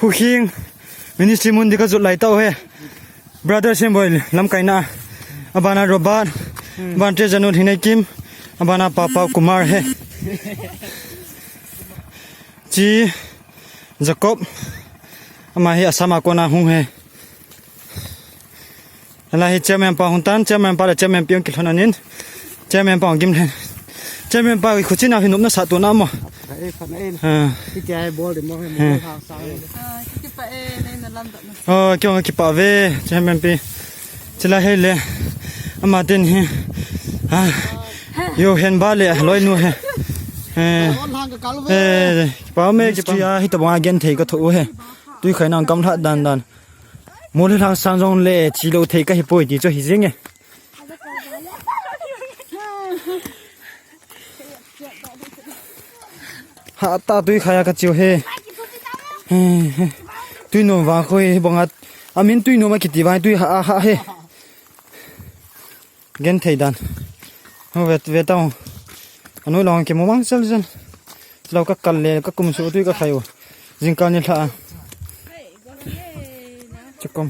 ฮูคิงมินิสทรีมุนดิกะจุดไหลเต้าเฮบราเดอร์เชมบอยลำไก่นาอบานาโรบาร์บานเตจานุนหินัยกิมอบานาปาปากุมารเฮจีจักบมาเฮอาสามากนาหุงเฮอะไรเจแมนปาหุนตันเจแมนปาและเจแมนเปียงกิลนานินเจแมนปากิมเลนเจแมนปาขุจินาหินุมนาสาตัวน้ำมั้งที่แกบอลเดี๋ยวมองให้มันทางซ้ายที่ไปในนั้นลำดับเกี่ยวกับกิปาเวเจแมนปีจะละเฮเลยอามาเดินเฮอยู่เห็นบ้านเลยลอยนัวเฮป้าเมฆที่อาฮิตบังอาเกนเทก็ถูกเฮตุยขายนางกำทัดดันมูลทางสังจงเล่ชีโลเทก็ฮิปโปดีจ้ะฮิซิงเงฮะตาตุยขายก็จิวเฮตุยโนวาคุยบังอามินตุยโนมาคิดดีวายตุยฮะเฮเกนเทดันเวตาอันนู้นลองเก็บมังจัลเราก็กันเลยก็กุมสู้ตุยก็ขายจิงกันนี่ละจักกุม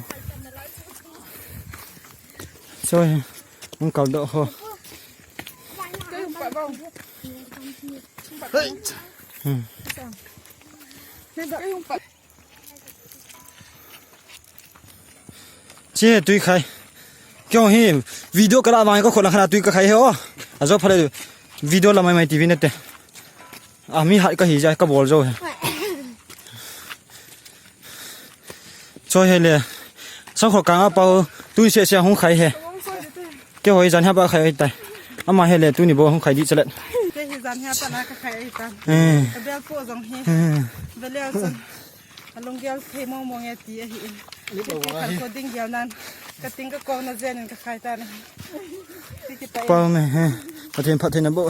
ช่วยมันเก่าดอกหัวเจ้ตุยใครเกี่ยวหิมวิดีโอกระดาษมาก็คนละขนาดตุยก็ใครเหรออาจจะพอดีวิดีโอละไม่ทีวีนั่นเองมีหัดก็หิจก็บอลโจ้ช่วยให้เลยสังขกลางเอาเปล่าตุยเสียห้องใครเหรอเกี่ยวให้จันทร์บ้าใครไต่เอามาให้เลยตุยนี่บ่ห้องใครดีจะเล่นเกี่ยวจันทร์ปนักใครตันเบลโก้จงเฮเบลเลี้ยวจันลงเกี่ยวเทมองเงี้ยตีเห็นขันโคดิ้งเกี่ยวนั้นกระติ้งก็กองน่าเจนกับใครตันเปล่าไหมฮะประเทศพัฒนาบุ